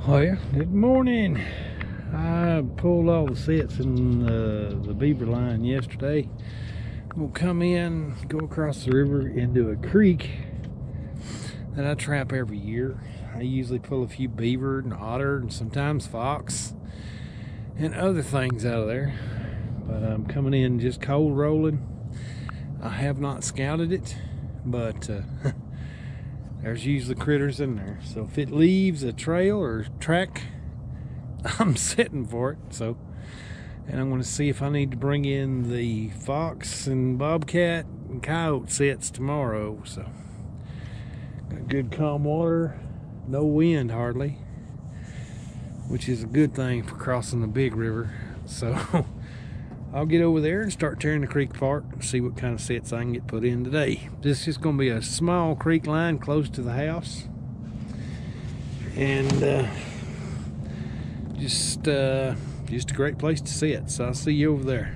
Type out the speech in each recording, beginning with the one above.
Well, good morning. I pulled all the sets in the beaver line yesterday. We'll come in, go across the river into a creek that I trap every year. I usually pull a few beaver and otter and sometimes fox and other things out of there. But I'm coming in just cold rolling. I have not scouted it, but there's usually critters in there. So if it leaves a trail or track, I'm sitting for it. So, and I'm going to see if I need to bring in the fox and bobcat and coyote sets tomorrow. So, got good calm water, no wind hardly, which is a good thing for crossing the big river. So, I'll get over there and start tearing the creek apart and see what kind of sets I can get put in today. This is going to be a small creek line close to the house. And just a great place to sit. So I'll see you over there.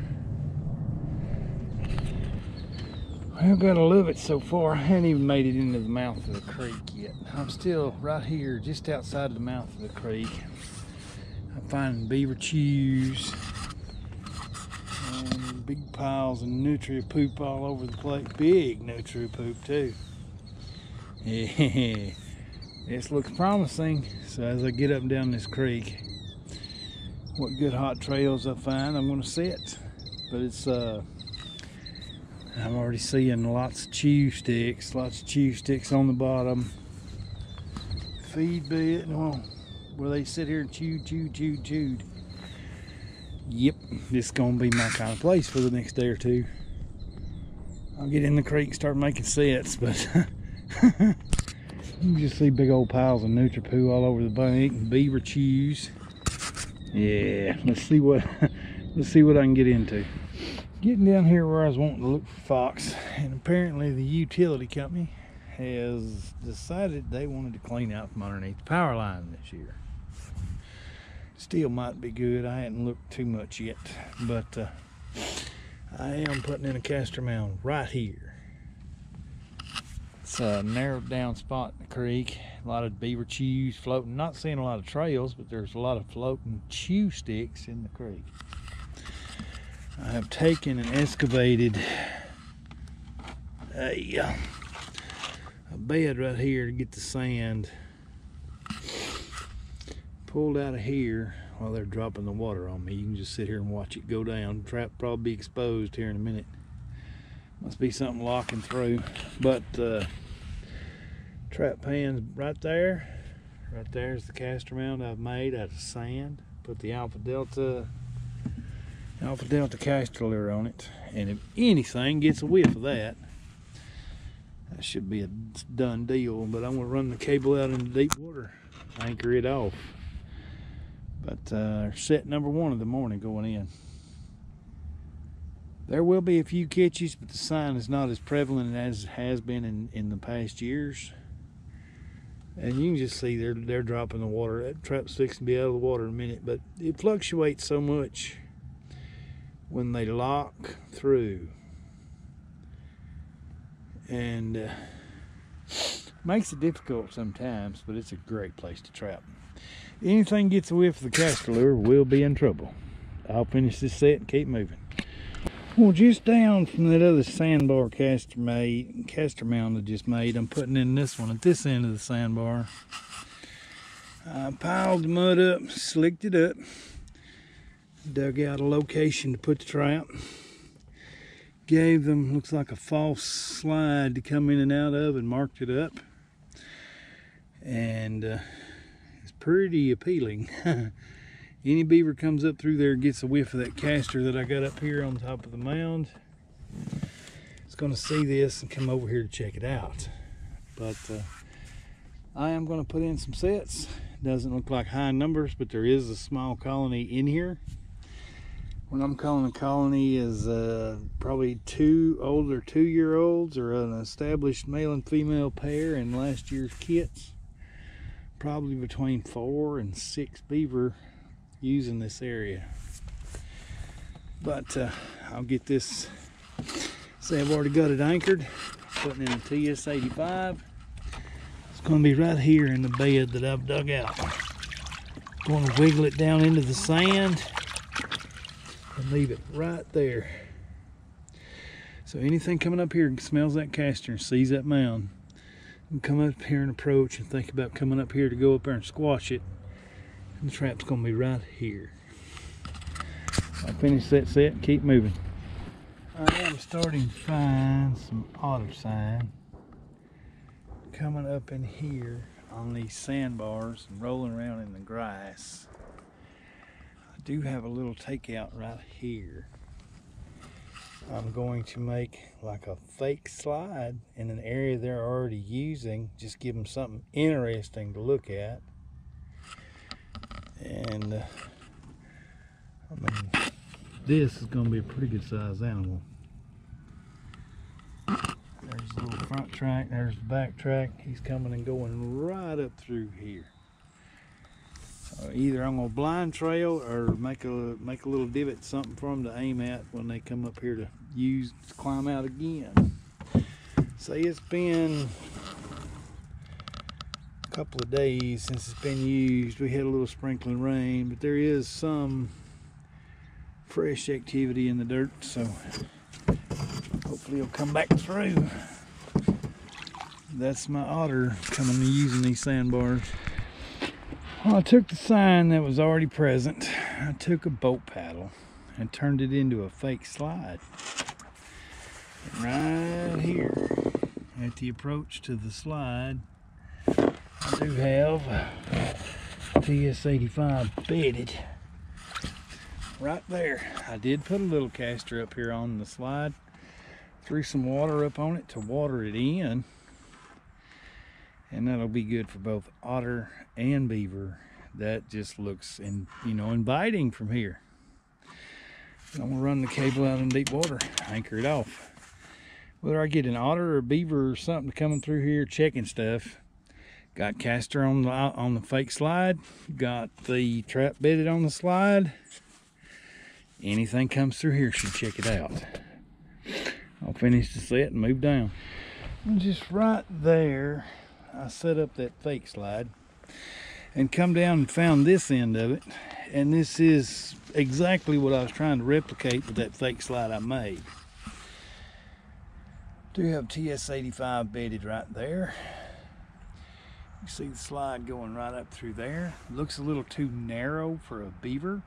Well, gotta love it so far. I haven't even made it into the mouth of the creek yet. I'm still right here just outside the mouth of the creek. I'm finding beaver chews. Big piles of nutria poop all over the place. Big nutria poop too. Yeah, this looks promising. So as I get up and down this creek, what good hot trails I find, I'm gonna sit. But it's I'm already seeing lots of chew sticks on the bottom. Feed bit, well, where they sit here and chewed. Yep, this is gonna be my kind of place for the next day or two. I'll get in the creek and start making sets, but you can just see big old piles of nutria poo all over the bank and beaver chews. Yeah, let's see what I can get into. Getting down here where I was wanting to look for fox, and apparently the utility company has decided they wanted to clean out from underneath the power line this year. Still might be good. I hadn't looked too much yet, but I am putting in a castor mound right here. It's a narrowed down spot in the creek. A lot of beaver chews floating. Not seeing a lot of trails, but there's a lot of floating chew sticks in the creek. I have taken and excavated a bed right here to get the sand pulled out of here while they're dropping the water on me. You can just sit here and watch it go down. Trap probably be exposed here in a minute. Must be something locking through. But trap pan's right there. Right there's the castor mound I've made out of sand. Put the Alpha Delta castor lure on it. And if anything gets a whiff of that, that should be a done deal. But I'm gonna run the cable out into deep water, anchor it off. But set number 1 of the morning going in. There will be a few catches, but the sign is not as prevalent as it has been in the past years. And you can just see they're dropping the water. That trap's fixing to be out of the water in a minute, but it fluctuates so much when they lock through. And makes it difficult sometimes, but it's a great place to trap. Anything gets a whiff of the castor lure, we'll be in trouble. I'll finish this set and keep moving. Well, just down from that other sandbar castor mound I just made, I'm putting in this one at this end of the sandbar. I piled the mud up, slicked it up, dug out a location to put the trap. Gave them, looks like a false slide to come in and out of, and marked it up. And pretty appealing. Any beaver comes up through there gets a whiff of that castor that I got up here on top of the mound, it's going to see this and come over here to check it out. But I am going to put in some sets. Doesn't look like high numbers, but there is a small colony in here. What I'm calling a colony is probably 2 older 2-year-olds or an established male and female pair in last year's kits. Probably between 4 and 6 beaver using this area. But I'll get this. See, I've already got it anchored. Putting in a TS85. It's going to be right here in the bed that I've dug out. Going to wiggle it down into the sand and leave it right there. So anything coming up here smells that castor and sees that mound, and come up here and approach and think about coming up here to go up there and squash it. And the trap's gonna be right here. I'll finish that set and keep moving. I am starting to find some otter sign coming up in here on these sandbars and rolling around in the grass. I do have a little takeout right here. I'm going to make like a fake slide in an area they're already using, just give them something interesting to look at. And I mean, this is going to be a pretty good sized animal. There's the little front track, there's the back track. He's coming and going right up through here. So either I'm going to blind trail or make a little divot, something for them to aim at when they come up here to climb out again. Say it's been a couple of days since it's been used. We had a little sprinkling rain, but there is some fresh activity in the dirt, so hopefully he'll come back through. That's my otter coming and using these sandbars. Well, I took the sign that was already present. I took a boat paddle and turned it into a fake slide. And right here at the approach to the slide, I do have TS85 bedded right there. I did put a little castor up here on the slide, threw some water up on it to water it in, and that'll be good for both otter and beaver. That just looks inviting from here. I'm gonna run the cable out in deep water, anchor it off. Whether I get an otter or a beaver or something coming through here checking stuff, got castor on the fake slide, got the trap bedded on the slide. Anything comes through here should check it out. I'll finish the set and move down. And just right there, I set up that fake slide and come down and found this end of it. And this is exactly what I was trying to replicate with that fake slide I made. Do have TS85 bedded right there. You see the slide going right up through there. Looks a little too narrow for a beaver.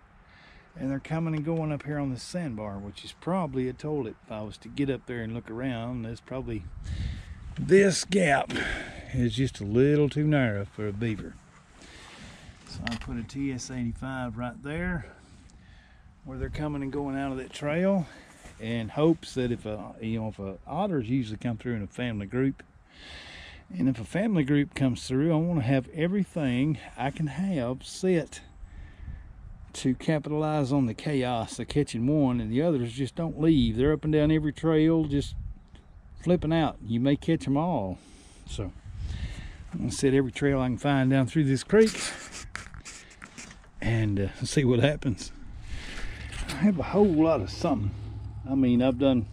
And they're coming and going up here on this sandbar, which is probably a toilet. If I was to get up there and look around, there's probably, this gap is just a little too narrow for a beaver. So I put a TS85 right there where they're coming and going out of that trail, in hopes that if otters usually come through in a family group, and if a family group comes through, I want to have everything I can have set to capitalize on the chaos of catching one, and the others just don't leave. They're up and down every trail just flipping out. You may catch them all. So I'm gonna set every trail I can find down through this creek and see what happens. I have a whole lot of something. I mean, I've done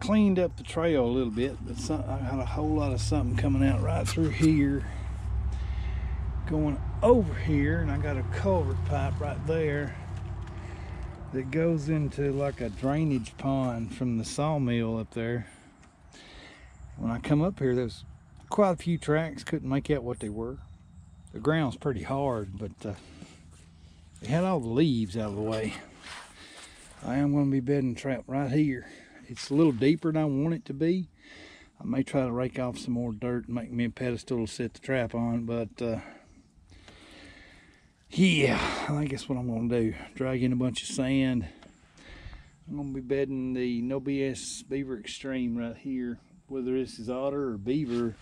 cleaned up the trail a little bit, but I got a whole lot of something coming out right through here, going over here, and I got a culvert pipe right there that goes into like a drainage pond from the sawmill up there. When I come up here, there's quite a few tracks, couldn't make out what they were. The ground's pretty hard, but they had all the leaves out of the way. I am going to be bedding trap right here. It's a little deeper than I want it to be. I may try to rake off some more dirt and make me a pedestal to set the trap on, but yeah, I think that's what I'm going to do. Drag in a bunch of sand. I'm going to be bedding the No BS Beaver Extreme right here. Whether this is otter or beaver,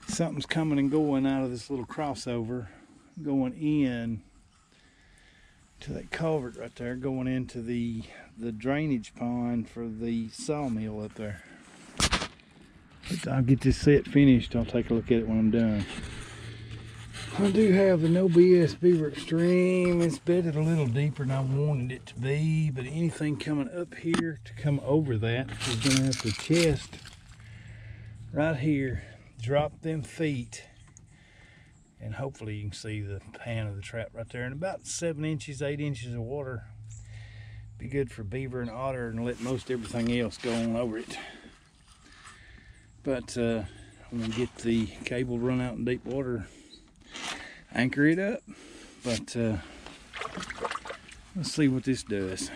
something's coming and going out of this little crossover, going in to that culvert right there, going into the drainage pond for the sawmill up there. But I'll get this set finished. I'll take a look at it when I'm done. I do have the No BS Beaver Extreme. It's bedded a little deeper than I wanted it to be, but anything coming up here to come over that is going to have to chest right here, drop them feet, And hopefully you can see the pan of the trap right there. And about 7 inches, 8 inches of water. Be good for beaver and otter, and let most everything else go on over it. But I'm gonna get the cable run out in deep water, anchor it up. But let's see what this does.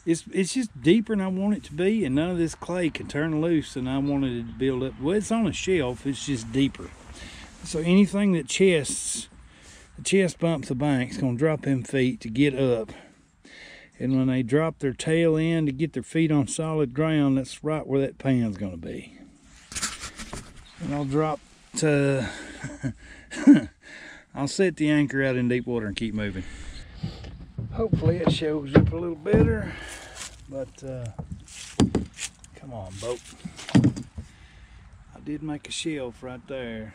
It's just deeper than I want it to be, and none of this clay can turn loose, and I wanted it to build up. Well, it's on a shelf, it's just deeper. So anything that the chest bumps the bank, is gonna drop them feet to get up. And when they drop their tail in to get their feet on solid ground, that's right where that pan's gonna be. And I'll drop to, I'll set the anchor out in deep water and keep moving. Hopefully it shows up a little better, but come on, boat. I did make a shelf right there.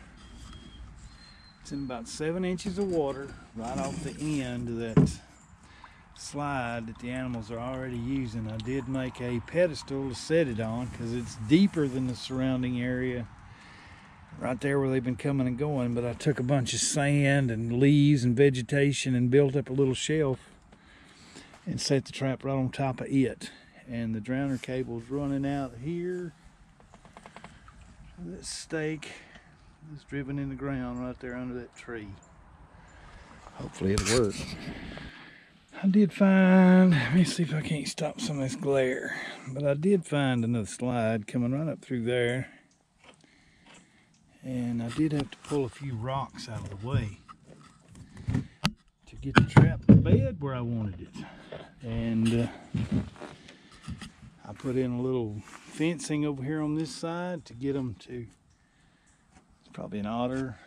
It's in about 7 inches of water right off the end of that slide that the animals are already using. I did make a pedestal to set it on because it's deeper than the surrounding area right there where they've been coming and going, but I took a bunch of sand and leaves and vegetation and built up a little shelf and set the trap right on top of it. And the drowner cable's running out here. This stake is driven in the ground right there under that tree. Hopefully it'll work. I did find, let me see if I can't stop some of this glare, but I did find another slide coming right up through there. And I did have to pull a few rocks out of the way to get the trap to bed where I wanted it. And I put in a little fencing over here on this side to get them to, it's probably an otter.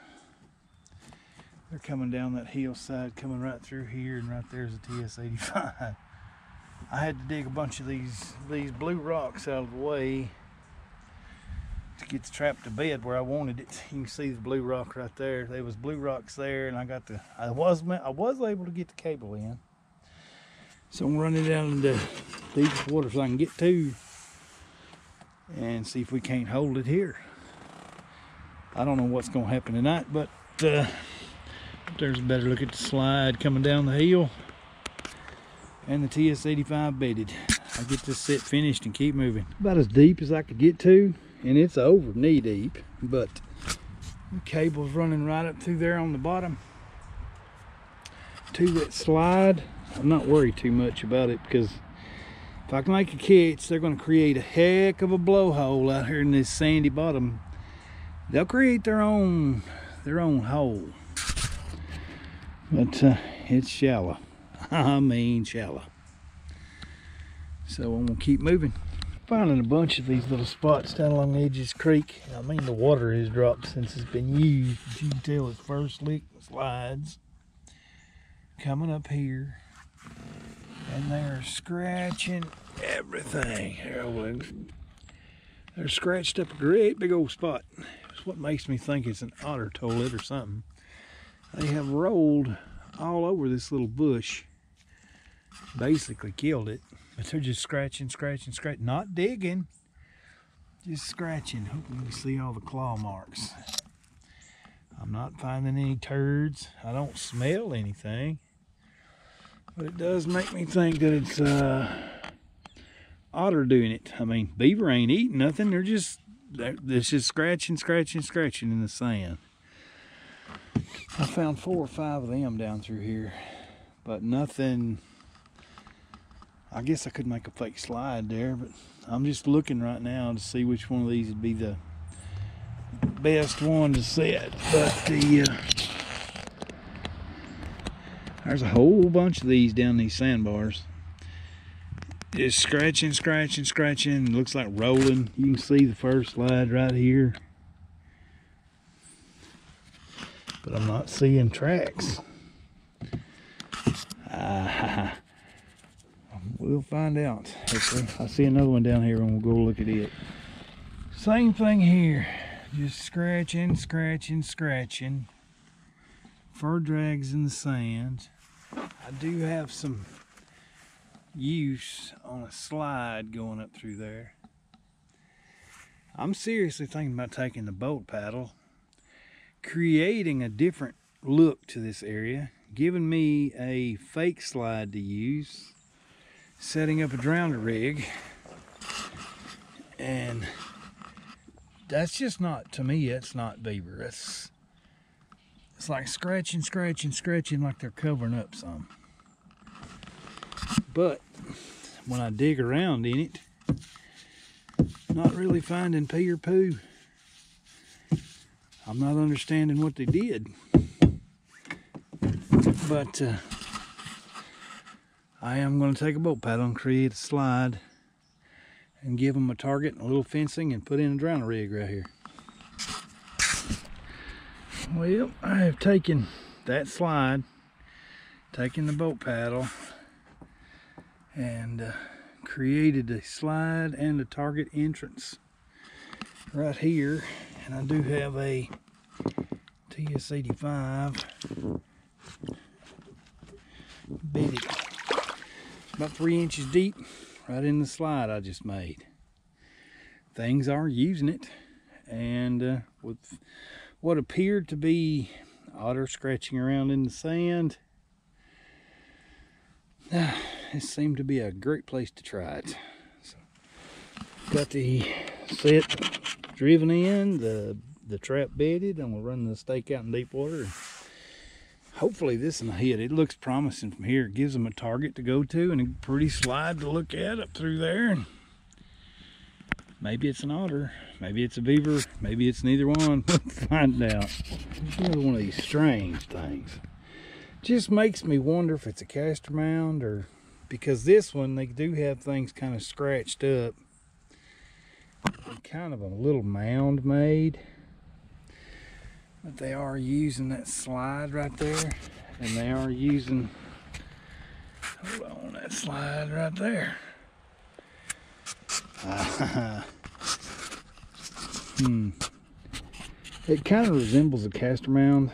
They're coming down that hillside, coming right through here, and right there's a TS-85. I had to dig a bunch of these blue rocks out of the way to get the trap to bed where I wanted it. You can see the blue rock right there. There was blue rocks there, and I was able to get the cable in. So I'm running down into deep water so I can get to and see if we can't hold it here. I don't know what's going to happen tonight, but there's a better look at the slide coming down the hill and the TS-85 bedded. I'll get this set finished and keep moving. About as deep as I could get to, and it's over knee deep, but the cable's running right up through there on the bottom to that slide. I'm not worried too much about it because if I can make a catch, they're going to create a heck of a blowhole out here in this sandy bottom. They'll create their own hole, but it's shallow. I mean shallow. So I'm gonna keep moving. Finding a bunch of these little spots down along the edge of this creek. I mean, the water has dropped since it's been used, but you can tell it's first lick slides coming up here, and they're scratching everything. They're scratched up a great big old spot. It's what makes me think it's an otter toilet or something. They have rolled all over this little bush, basically killed it, but they're just scratching, not digging, just scratching. Hopefully you can see all the claw marks. I'm not finding any turds. I don't smell anything, but it does make me think that it's otter doing it. I mean, beaver ain't eating nothing. They're just scratching in the sand. I found 4 or 5 of them down through here, but nothing. I guess I could make a fake slide there, but I'm just looking right now to see which one of these would be the best one to set. But there's a whole bunch of these down these sandbars. Just scratching. Looks like rolling. You can see the first slide right here, but I'm not seeing tracks. We'll find out. Hopefully. I see another one down here and we'll go look at it. Same thing here. Just scratching. Fur drags in the sand. I do have some use on a slide going up through there. I'm seriously thinking about taking the boat paddle, creating a different look to this area, giving me a fake slide to use, setting up a drowner rig, and that's just not, to me, that's not beaver. It's like scratching like they're covering up some. But when I dig around in it, not really finding pee or poo. I'm not understanding what they did. But I am going to take a boat paddle and create a slide and give them a target and a little fencing and put in a drowner rig right here. Well, I have taken that slide, taken the boat paddle, and created a slide and a target entrance right here. And I do have a TS-85 bedded about 3 inches deep right in the slide I just made. Things are using it, and with what appeared to be otter scratching around in the sand, it seemed to be a great place to try it. So, got the set driven in, the trap bedded. I'm gonna run the stake out in deep water. Hopefully this will hit. It looks promising from here. It gives them a target to go to and a pretty slide to look at up through there. Maybe it's an otter, maybe it's a beaver, maybe it's neither one. We'll find out. It's another one of these strange things. Just makes me wonder if it's a castor mound, or because this one, they do have things kind of scratched up. Kind of a little mound made, but they are using that slide right there, and they are using, hold on, that slide right there. It kind of resembles a castor mound,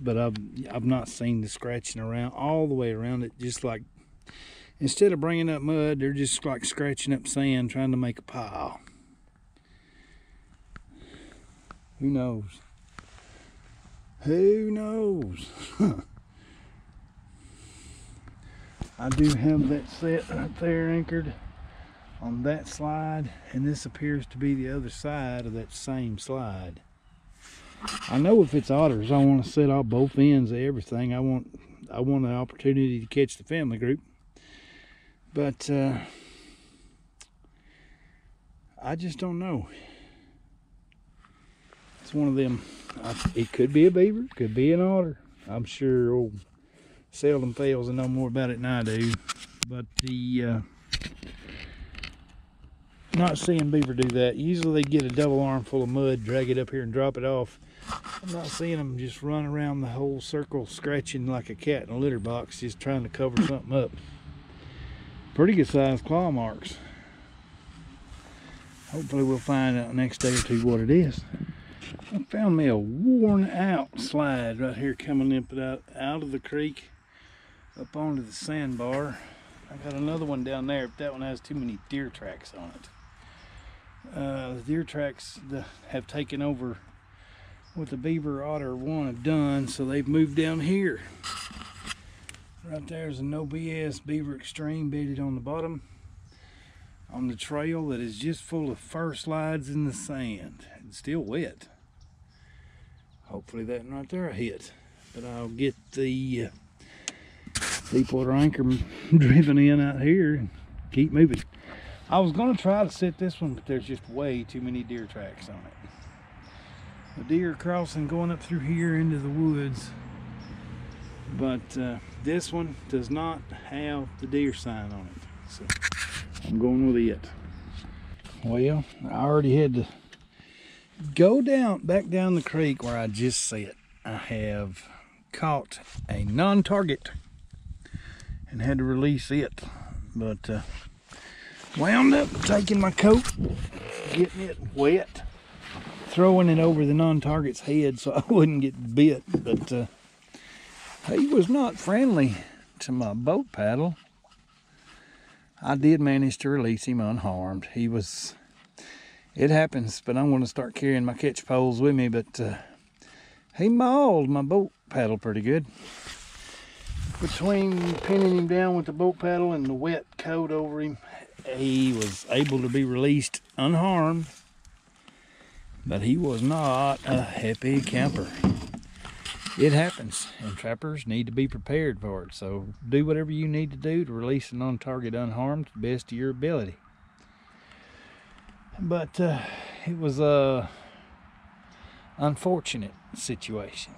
but I've not seen the scratching around all the way around it. Just like, instead of bringing up mud, they're just like scratching up sand, trying to make a pile. Who knows? Who knows? I do have that set right there anchored on that slide, and this appears to be the other side of that same slide. I know if it's otters, I want to set off both ends of everything. I want an opportunity to catch the family group, but I just don't know. It's one of them. It could be a beaver, could be an otter. I'm sure old Seldom Fails and know more about it than I do. But the not seeing beaver do that. Usually they get a double arm full of mud, drag it up here and drop it off. I'm not seeing them just run around the whole circle scratching like a cat in a litter box, just trying to cover something up. Pretty good sized claw marks. Hopefully we'll find out next day or two what it is. I found me a worn out slide right here coming up out of the creek up onto the sandbar. I got another one down there, but that one has too many deer tracks on it. The deer tracks have taken over what the beaver otter one have done, so they've moved down here. Right there's a no BS Beaver Extreme bedded on the bottom on the trail that is just full of fur slides in the sand. It's still wet. Hopefully that one right there will hit. But I'll get the deep water anchor driven in out here and keep moving. I was going to try to set this one, but there's just way too many deer tracks on it. The deer crossing going up through here into the woods. But this one does not have the deer sign on it. So I'm going with it. Well, I already had to go back down the creek where I just set. I have caught a non-target and had to release it, but wound up taking my coat, getting it wet, throwing it over the non-target's head so I wouldn't get bit. But he was not friendly to my boat paddle. I did manage to release him unharmed. It happens, but I'm going to start carrying my catch poles with me. But He mauled my boat paddle pretty good. Between pinning him down with the boat paddle and the wet coat over him, he was able to be released unharmed, but he was not a happy camper. It happens, and trappers need to be prepared for it. So do whatever you need to do to release an on-target unharmed to the best of your ability. But it was a unfortunate situation,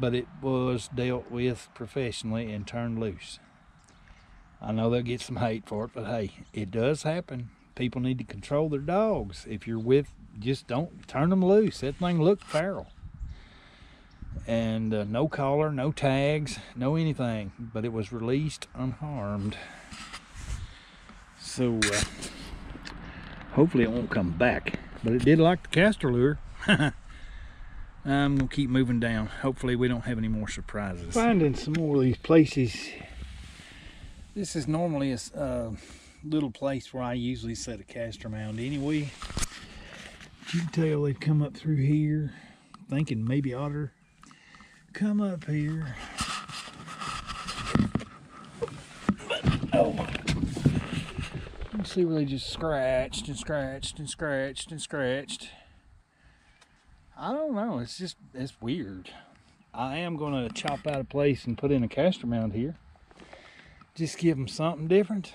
but it was dealt with professionally and turned loose. I know they'll get some hate for it, but hey, it does happen. People need to control their dogs. If you're with, just don't turn them loose. That thing looked feral. And no collar, no tags, no anything, but it was released unharmed. So hopefully it won't come back, but it did like the castor lure. I'm gonna keep moving down. Hopefully we don't have any more surprises. Finding some more of these places. This is normally a little place where I usually set a castor mound anyway. You can tell they've come up through here, thinking maybe otter. Come up here. But, oh. Let's see where they just scratched and scratched and scratched and scratched. I don't know, it's weird. I am gonna chop out a place and put in a castor mound here. Just give them something different.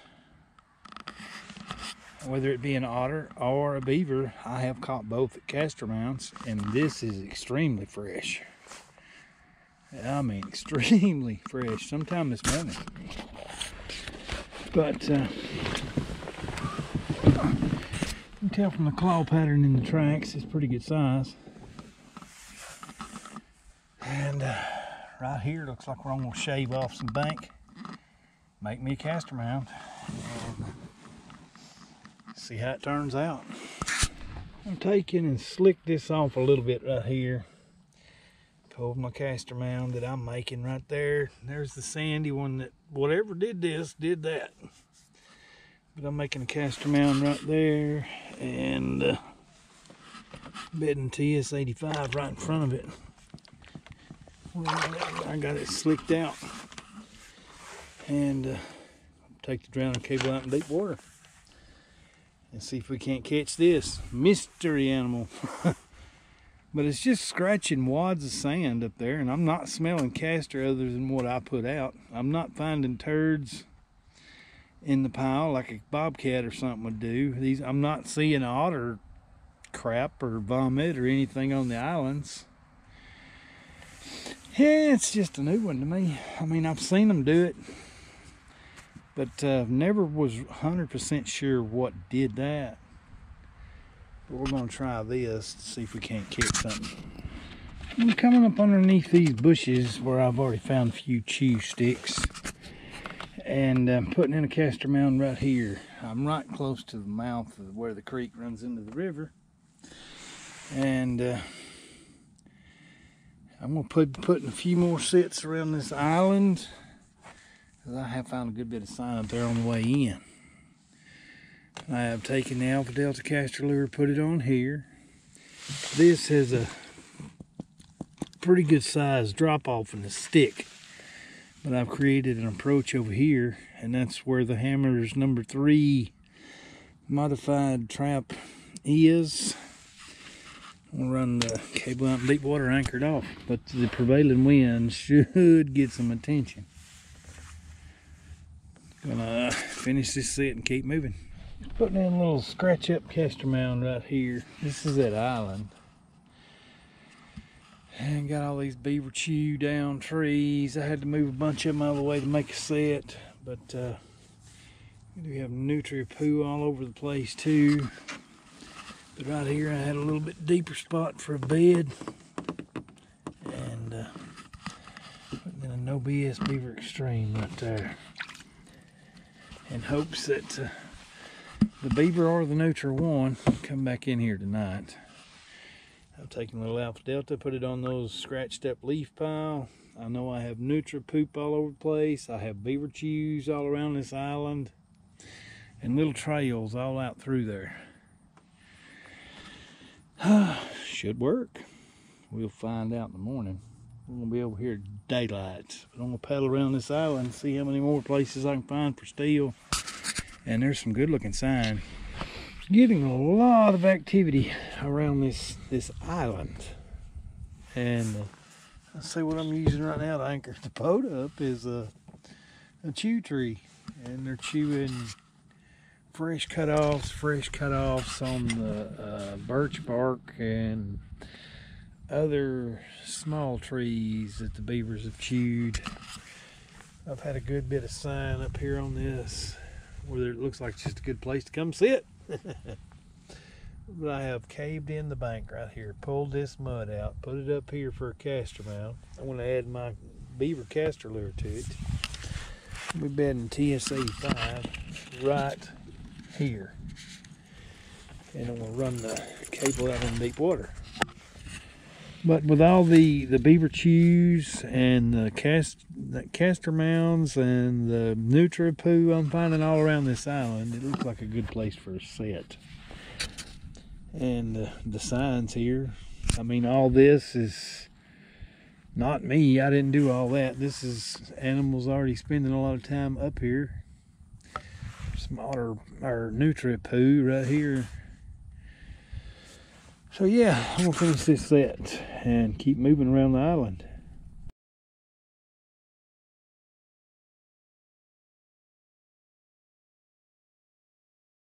Whether it be an otter or a beaver, I have caught both at castor mounds, and this is extremely fresh. I mean, extremely fresh. Sometime this morning. But you can tell from the claw pattern in the tracks, it's pretty good size. And right here looks like we're gonna shave off some bank, make me a castor mound, and see how it turns out. I'm taking and slick this off a little bit right here. Pulled my castor mound that I'm making right there. There's the sandy one that whatever did this did that. But I'm making a castor mound right there, and bedding TS85 right in front of it. I got it slicked out, and take the drowning cable out in deep water and see if we can't catch this mystery animal. But it's just scratching wads of sand up there, and I'm not smelling castor other than what I put out. I'm not finding turds in the pile like a bobcat or something would do. I'm not seeing otter crap or vomit or anything on the islands. Yeah, it's just a new one to me. I mean, I've seen them do it, but never was 100% sure what did that. But we're going to try this to see if we can't catch something. I'm coming up underneath these bushes where I've already found a few chew sticks, and I'm putting in a castor mound right here. I'm right close to the mouth of where the creek runs into the river, and I'm going to putting a few more sets around this island, because I have found a good bit of sign up there on the way in. I have taken the Alpha Delta castor lure, put it on here. This has a pretty good size drop off in the stick, but I've created an approach over here, and that's where the Hammer's number 3 modified trap is. I'll run the cable out in deep water anchored off, but the prevailing wind should get some attention. Gonna finish this set and keep moving. Just putting in a little scratch up castor mound right here. This is that island. And got all these beaver chew down trees. I had to move a bunch of them out of the way to make a set, but we have nutria poo all over the place too. But right here I had a little bit deeper spot for a bed, and putting in a no BS beaver extreme right there, in hopes that the beaver or the nutria one come back in here tonight. I've taken a little Alpha Delta, put it on those scratched up leaf pile. I know I have nutria poop all over the place. I have beaver chews all around this island, and little trails all out through there. Should work. We'll find out in the morning. I'm gonna be over here at daylight. But I'm gonna paddle around this island and see how many more places I can find for steel. And there's some good looking sign. Getting a lot of activity around this island. And let's see what I'm using right now to anchor the boat up is a chew tree. And they're chewing fresh cut-offs on the birch bark and other small trees that the beavers have chewed. I've had a good bit of sign up here on this where it looks like it's just a good place to come sit. But I have caved in the bank right here, pulled this mud out, put it up here for a caster mount. I'm going to add my beaver caster lure to it. We're bedding TSA 5 right here. And I'm going to run the cable out in deep water. But with all the beaver chews and the caster mounds and the nutria poo I'm finding all around this island, it looks like a good place for a set. And the signs here, I mean, all this is not me. I didn't do all that. This is animals already spending a lot of time up here. Some otter or nutria poo right here. So yeah, I'm gonna finish this set and keep moving around the island.